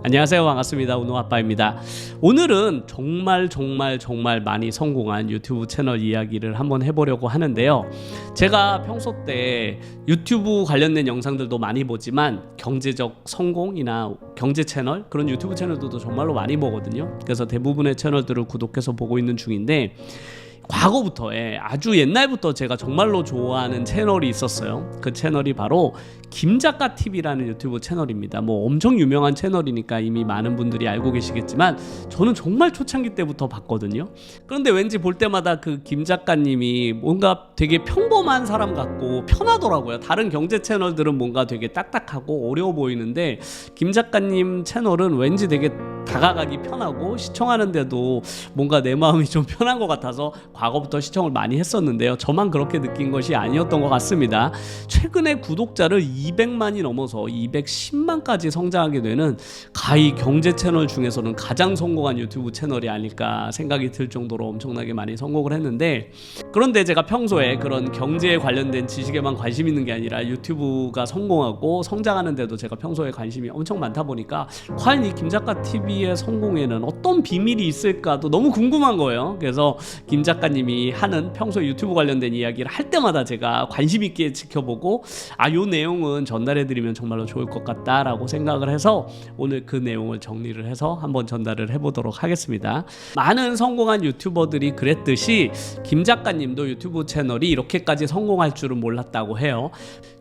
안녕하세요. 반갑습니다. 운호아빠입니다. 오늘은 정말 많이 성공한 유튜브 채널 이야기를 한번 해보려고 하는데요. 제가 평소 때 유튜브 관련된 영상들도 많이 보지만 경제적 성공이나 경제 채널, 그런 유튜브 채널들도 정말로 많이 보거든요. 그래서 대부분의 채널들을 구독해서 보고 있는 중인데, 과거부터 아주 옛날부터 제가 정말로 좋아하는 채널이 있었어요. 그 채널이 바로 김작가TV라는 유튜브 채널입니다. 뭐 엄청 유명한 채널이니까 이미 많은 분들이 알고 계시겠지만 저는 정말 초창기 때부터 봤거든요. 그런데 왠지 볼 때마다 그 김작가님이 뭔가 되게 평범한 사람 같고 편하더라고요. 다른 경제 채널들은 뭔가 되게 딱딱하고 어려워 보이는데 김작가님 채널은 왠지 되게 다가가기 편하고 시청하는데도 뭔가 내 마음이 좀 편한 것 같아서 과거부터 시청을 많이 했었는데요. 저만 그렇게 느낀 것이 아니었던 것 같습니다. 최근에 구독자를 200만이 넘어서 210만까지 성장하게 되는 가히 경제 채널 중에서는 가장 성공한 유튜브 채널이 아닐까 생각이 들 정도로 엄청나게 많이 성공을 했는데, 그런데 제가 평소에 그런 경제에 관련된 지식에만 관심 있는 게 아니라 유튜브가 성공하고 성장하는데도 제가 평소에 관심이 엄청 많다 보니까 과연 이 김작가TV의 성공에는 어떤 비밀이 있을까도 너무 궁금한 거예요. 그래서 김 작가님이 하는 평소 유튜브 관련된 이야기를 할 때마다 제가 관심 있게 지켜보고 요 내용은 전달해드리면 정말로 좋을 것 같다라고 생각을 해서 오늘 그 내용을 정리를 해서 한번 전달을 해보도록 하겠습니다. 많은 성공한 유튜버들이 그랬듯이 김 작가님도 유튜브 채널이 이렇게까지 성공할 줄은 몰랐다고 해요.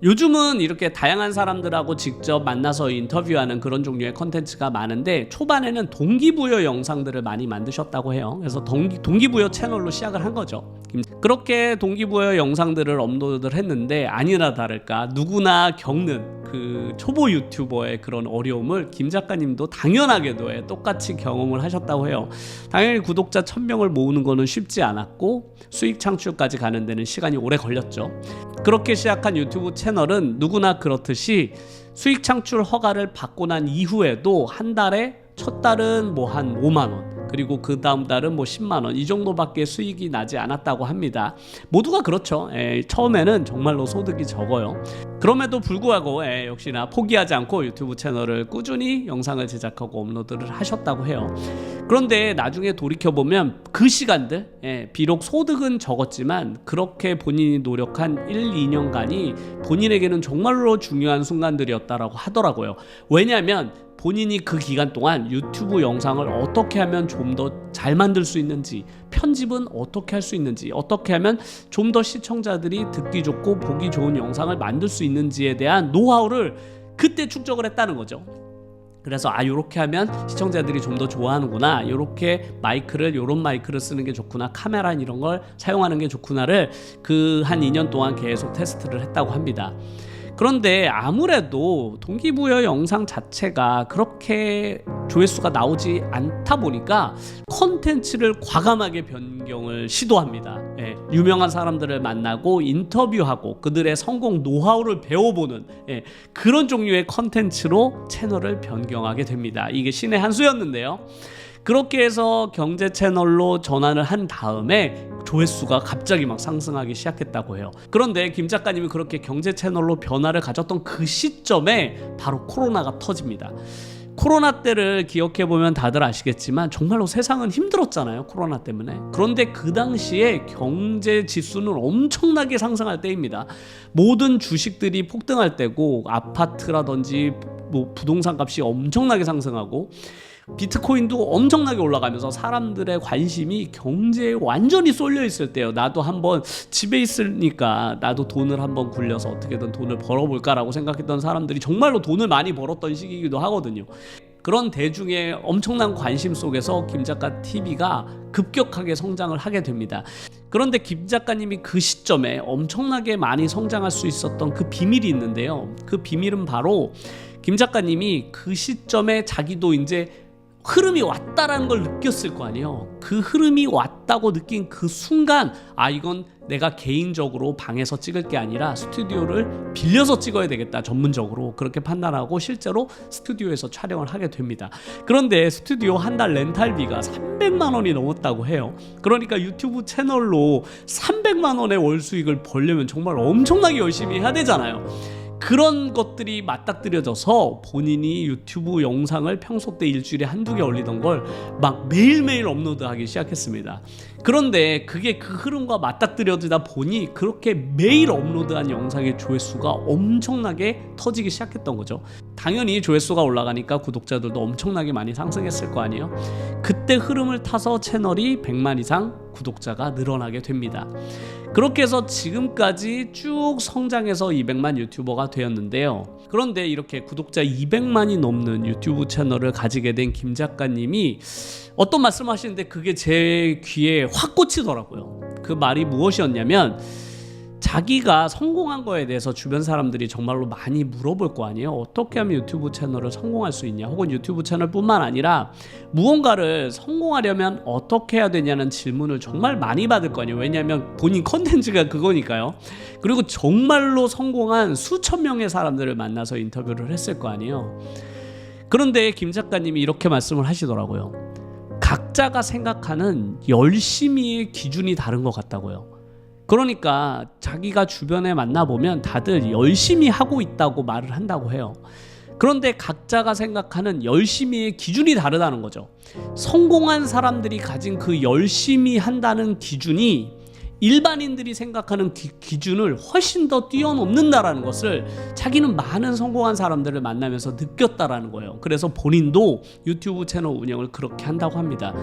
요즘은 이렇게 다양한 사람들하고 직접 만나서 인터뷰하는 그런 종류의 컨텐츠가 많은데, 초반에는 동기부여 영상들을 많이 만드셨다고 해요. 그래서 동기부여 채널로 시작을 한 거죠. 그렇게 동기부여 영상들을 업로드를 했는데, 아니나 다를까 누구나 겪는 그 초보 유튜버의 그런 어려움을 김 작가님도 당연하게도 똑같이 경험을 하셨다고 해요. 당연히 구독자 1000명을 모으는 거는 쉽지 않았고 수익 창출까지 가는 데는 시간이 오래 걸렸죠. 그렇게 시작한 유튜브 채널은 누구나 그렇듯이 수익 창출 허가를 받고 난 이후에도 한 달에 첫 달은 뭐 한 5만원, 그리고 그 다음 달은 뭐 10만원, 이 정도밖에 수익이 나지 않았다고 합니다. 모두가 그렇죠. 처음에는 정말로 소득이 적어요. 그럼에도 불구하고 역시나 포기하지 않고 유튜브 채널을 꾸준히 영상을 제작하고 업로드를 하셨다고 해요. 그런데 나중에 돌이켜보면 그 시간들, 비록 소득은 적었지만 그렇게 본인이 노력한 1, 2년간이 본인에게는 정말로 중요한 순간들이었다라고 하더라고요. 왜냐하면 본인이 그 기간 동안 유튜브 영상을 어떻게 하면 좀 더 잘 만들 수 있는지, 편집은 어떻게 할 수 있는지, 어떻게 하면 좀 더 시청자들이 듣기 좋고 보기 좋은 영상을 만들 수 있는지에 대한 노하우를 그때 축적을 했다는 거죠. 그래서 요렇게 하면 시청자들이 좀 더 좋아하는구나, 요렇게 요런 마이크를 쓰는 게 좋구나, 카메라 이런 걸 사용하는 게 좋구나를 그 한 2년 동안 계속 테스트를 했다고 합니다. 그런데 아무래도 동기부여 영상 자체가 그렇게 조회수가 나오지 않다 보니까 컨텐츠를 과감하게 변경을 시도합니다. 유명한 사람들을 만나고 인터뷰하고 그들의 성공 노하우를 배워보는 그런 종류의 컨텐츠로 채널을 변경하게 됩니다. 이게 신의 한 수였는데요. 그렇게 해서 경제 채널로 전환을 한 다음에 조회수가 갑자기 막 상승하기 시작했다고 해요. 그런데 김 작가님이 그렇게 경제 채널로 변화를 가졌던 그 시점에 바로 코로나가 터집니다. 코로나 때를 기억해보면 다들 아시겠지만 정말로 세상은 힘들었잖아요, 코로나 때문에. 그런데 그 당시에 경제 지수는 엄청나게 상승할 때입니다. 모든 주식들이 폭등할 때고, 아파트라든지 뭐 부동산 값이 엄청나게 상승하고 비트코인도 엄청나게 올라가면서 사람들의 관심이 경제에 완전히 쏠려 있을 때요. 나도 한번 집에 있으니까 나도 돈을 한번 굴려서 어떻게든 돈을 벌어볼까라고 생각했던 사람들이 정말로 돈을 많이 벌었던 시기이기도 하거든요. 그런 대중의 엄청난 관심 속에서 김작가TV가 급격하게 성장을 하게 됩니다. 그런데 김 작가님이 그 시점에 엄청나게 많이 성장할 수 있었던 그 비밀이 있는데요. 그 비밀은 바로 김 작가님이 그 시점에 자기도 이제 흐름이 왔다라는 걸 느꼈을 거 아니에요. 그 흐름이 왔다고 느낀 그 순간, 이건 내가 개인적으로 방에서 찍을 게 아니라 스튜디오를 빌려서 찍어야 되겠다, 전문적으로 그렇게 판단하고 실제로 스튜디오에서 촬영을 하게 됩니다. 그런데 스튜디오 한 달 렌탈비가 300만 원이 넘었다고 해요. 그러니까 유튜브 채널로 300만 원의 월 수익을 벌려면 정말 엄청나게 열심히 해야 되잖아요. 그런 것들이 맞닥뜨려져서 본인이 유튜브 영상을 평소 때 일주일에 한두 개 올리던 걸 막 매일매일 업로드하기 시작했습니다. 그런데 그게 그 흐름과 맞닥뜨려지다 보니 그렇게 매일 업로드한 영상의 조회수가 엄청나게 터지기 시작했던 거죠. 당연히 조회수가 올라가니까 구독자들도 엄청나게 많이 상승했을 거 아니에요. 그때 흐름을 타서 채널이 100만 이상 구독자가 늘어나게 됩니다. 그렇게 해서 지금까지 쭉 성장해서 200만 유튜버가 되었는데요. 그런데 이렇게 구독자 200만이 넘는 유튜브 채널을 가지게 된 김 작가님이 어떤 말씀하시는데 그게 제 귀에 확 꽂히더라고요. 그 말이 무엇이었냐면, 자기가 성공한 거에 대해서 주변 사람들이 정말로 많이 물어볼 거 아니에요. 어떻게 하면 유튜브 채널을 성공할 수 있냐, 혹은 유튜브 채널뿐만 아니라 무언가를 성공하려면 어떻게 해야 되냐는 질문을 정말 많이 받을 거 아니에요. 왜냐하면 본인 컨텐츠가 그거니까요. 그리고 정말로 성공한 수천 명의 사람들을 만나서 인터뷰를 했을 거 아니에요. 그런데 김 작가님이 이렇게 말씀을 하시더라고요. 각자가 생각하는 열심히의 기준이 다른 것 같다고요. 그러니까 자기가 주변에 만나보면 다들 열심히 하고 있다고 말을 한다고 해요. 그런데 각자가 생각하는 열심히의 기준이 다르다는 거죠. 성공한 사람들이 가진 그 열심히 한다는 기준이 일반인들이 생각하는 기준을 훨씬 더 뛰어넘는다라는 것을 자기는 많은 성공한 사람들을 만나면서 느꼈다라는 거예요. 그래서 본인도 유튜브 채널 운영을 그렇게 한다고 합니다.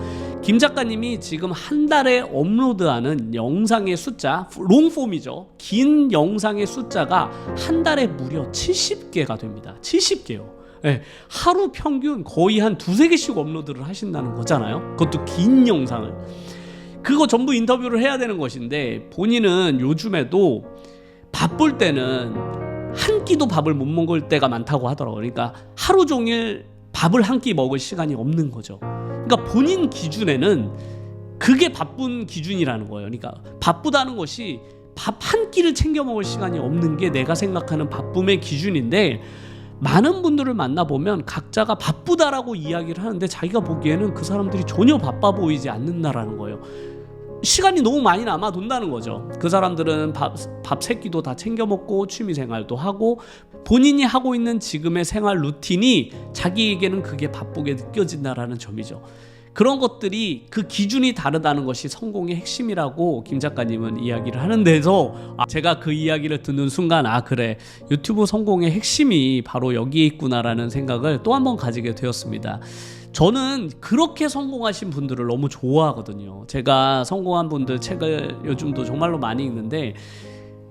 김 작가님이 지금 한 달에 업로드하는 영상의 숫자, 롱폼이죠. 긴 영상의 숫자가 한 달에 무려 70개가 됩니다. 70개요. 네, 하루 평균 거의 한 두세 개씩 업로드를 하신다는 거잖아요. 그것도 긴 영상을. 그거 전부 인터뷰를 해야 되는 것인데, 본인은 요즘에도 바쁠 때는 한 끼도 밥을 못 먹을 때가 많다고 하더라고요. 그러니까 하루 종일 밥을 한 끼 먹을 시간이 없는 거죠. 그러니까 본인 기준에는 그게 바쁜 기준이라는 거예요. 그러니까 바쁘다는 것이 밥 한 끼를 챙겨 먹을 시간이 없는 게 내가 생각하는 바쁨의 기준인데, 많은 분들을 만나보면 각자가 바쁘다라고 이야기를 하는데 자기가 보기에는 그 사람들이 전혀 바빠 보이지 않는다라는 거예요. 시간이 너무 많이 남아 돈다는 거죠. 그 사람들은 밥 세 끼도 다 챙겨 먹고 취미생활도 하고 본인이 하고 있는 지금의 생활 루틴이 자기에게는 그게 바쁘게 느껴진다라는 점이죠. 그런 것들이, 그 기준이 다르다는 것이 성공의 핵심이라고 김 작가님은 이야기를 하는 데서, 제가 그 이야기를 듣는 순간 그래, 유튜브 성공의 핵심이 바로 여기에 있구나라는 생각을 또 한 번 가지게 되었습니다. 저는 그렇게 성공하신 분들을 너무 좋아하거든요. 제가 성공한 분들 책을 요즘도 정말로 많이 읽는데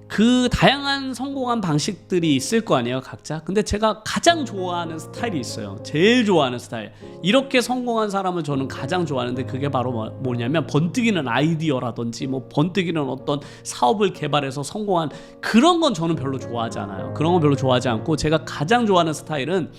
그 다양한 성공한 방식들이 있을 거 아니에요, 각자. 근데 제가 가장 좋아하는 스타일이 있어요. 제일 좋아하는 스타일. 이렇게 성공한 사람을 저는 가장 좋아하는데, 그게 바로 뭐냐면 번뜩이는 아이디어라든지 번뜩이는 어떤 사업을 개발해서 성공한 그런 건 저는 별로 좋아하지 않아요. 그런 건 별로 좋아하지 않고, 제가 가장 좋아하는 스타일은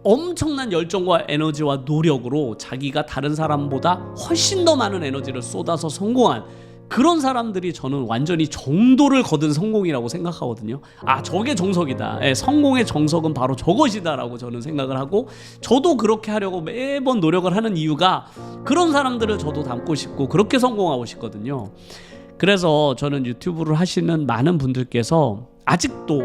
엄청난 열정과 에너지와 노력으로 자기가 다른 사람보다 훨씬 더 많은 에너지를 쏟아서 성공한 그런 사람들이 저는 완전히 정도를 거둔 성공이라고 생각하거든요. 저게 정석이다. 성공의 정석은 바로 저것이다라고 저는 생각을 하고, 저도 그렇게 하려고 매번 노력을 하는 이유가 그런 사람들을 저도 닮고 싶고 그렇게 성공하고 싶거든요. 그래서 저는 유튜브를 하시는 많은 분들께서 아직도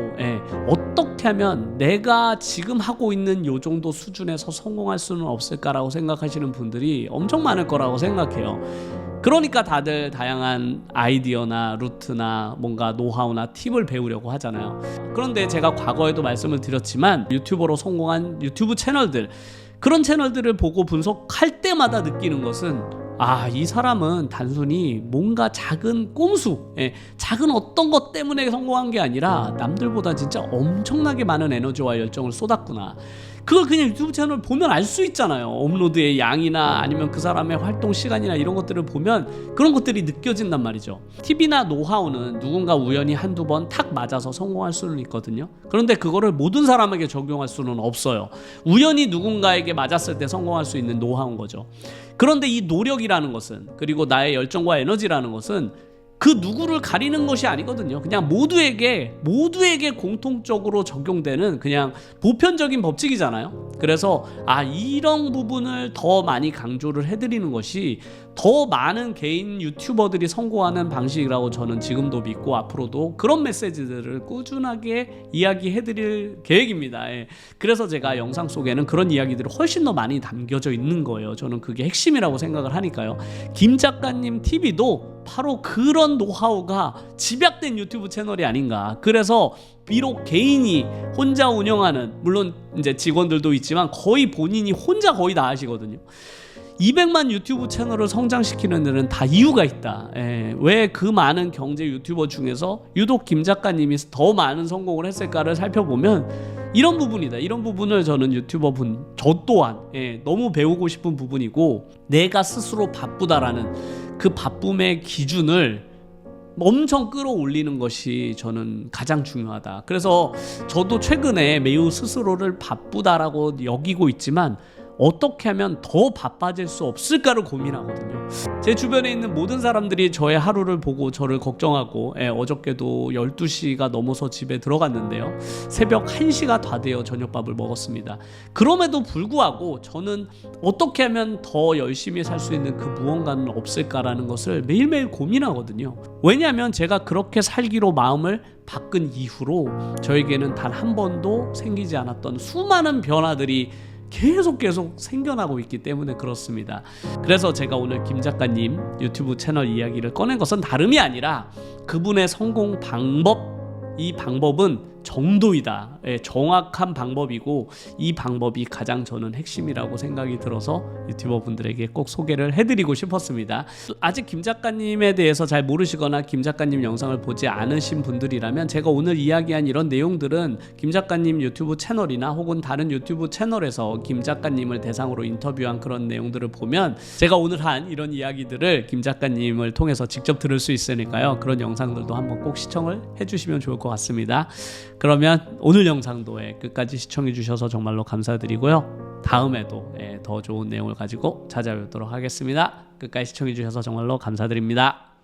어떻게 하면 내가 지금 하고 있는 요 정도 수준에서 성공할 수는 없을까라고 생각하시는 분들이 엄청 많을 거라고 생각해요. 그러니까 다들 다양한 아이디어나 루트나 뭔가 노하우나 팁을 배우려고 하잖아요. 그런데 제가 과거에도 말씀을 드렸지만, 유튜버로 성공한 유튜브 채널들, 그런 채널들을 보고 분석할 때마다 느끼는 것은, 이 사람은 단순히 뭔가 작은 꼼수, 작은 어떤 것 때문에 성공한 게 아니라 남들보다 진짜 엄청나게 많은 에너지와 열정을 쏟았구나. 그걸 그냥 유튜브 채널 보면 알 수 있잖아요. 업로드의 양이나 아니면 그 사람의 활동 시간이나 이런 것들을 보면 그런 것들이 느껴진단 말이죠. 팁이나 노하우는 누군가 우연히 한두 번 탁 맞아서 성공할 수는 있거든요. 그런데 그거를 모든 사람에게 적용할 수는 없어요. 우연히 누군가에게 맞았을 때 성공할 수 있는 노하우인 거죠. 그런데 이 노력이라는 것은, 그리고 나의 열정과 에너지라는 것은 그 누구를 가리는 것이 아니거든요. 그냥 모두에게 공통적으로 적용되는 그냥 보편적인 법칙이잖아요. 그래서 이런 부분을 더 많이 강조를 해드리는 것이 더 많은 개인 유튜버들이 성공하는 방식이라고 저는 지금도 믿고 앞으로도 그런 메시지들을 꾸준하게 이야기해드릴 계획입니다. 예. 그래서 제가 영상 속에는 그런 이야기들이 훨씬 더 많이 담겨져 있는 거예요. 저는 그게 핵심이라고 생각을 하니까요. 김 작가님 TV도 바로 그런 노하우가 집약된 유튜브 채널이 아닌가. 그래서 비록 개인이 혼자 운영하는, 물론 이제 직원들도 있지만 거의 본인이 혼자 거의 다 하시거든요. 200만 유튜브 채널을 성장시키는 데는 다 이유가 있다. 왜 그 많은 경제 유튜버 중에서 유독 김 작가님이 더 많은 성공을 했을까를 살펴보면 이런 부분이다. 이런 부분을 저는 저 또한 너무 배우고 싶은 부분이고, 내가 스스로 바쁘다라는 그 바쁨의 기준을 엄청 끌어올리는 것이 저는 가장 중요하다. 그래서 저도 최근에 매우 스스로를 바쁘다라고 여기고 있지만 어떻게 하면 더 바빠질 수 없을까를 고민하거든요. 제 주변에 있는 모든 사람들이 저의 하루를 보고 저를 걱정하고, 어저께도 12시가 넘어서 집에 들어갔는데요. 새벽 1시가 다 되어 저녁밥을 먹었습니다. 그럼에도 불구하고 저는 어떻게 하면 더 열심히 살 수 있는 그 무언가는 없을까라는 것을 매일매일 고민하거든요. 왜냐하면 제가 그렇게 살기로 마음을 바꾼 이후로 저에게는 단 한 번도 생기지 않았던 수많은 변화들이 계속 생겨나고 있기 때문에 그렇습니다. 그래서 제가 오늘 김 작가님 유튜브 채널 이야기를 꺼낸 것은 다름이 아니라 그분의 성공 방법, 이 방법은 정도이다. 정확한 방법이고 이 방법이 가장 저는 핵심이라고 생각이 들어서 유튜버 분들에게 꼭 소개를 해드리고 싶었습니다. 아직 김 작가님에 대해서 잘 모르시거나 김 작가님 영상을 보지 않으신 분들이라면 제가 오늘 이야기한 이런 내용들은 김 작가님 유튜브 채널이나 혹은 다른 유튜브 채널에서 김 작가님을 대상으로 인터뷰한 그런 내용들을 보면 제가 오늘 한 이런 이야기들을 김 작가님을 통해서 직접 들을 수 있으니까요. 그런 영상들도 한번 꼭 시청을 해주시면 좋을 것 같습니다. 그러면 오늘 영상도 끝까지 시청해 주셔서 정말로 감사드리고요. 다음에도 더 좋은 내용을 가지고 찾아뵙도록 하겠습니다. 끝까지 시청해 주셔서 정말로 감사드립니다.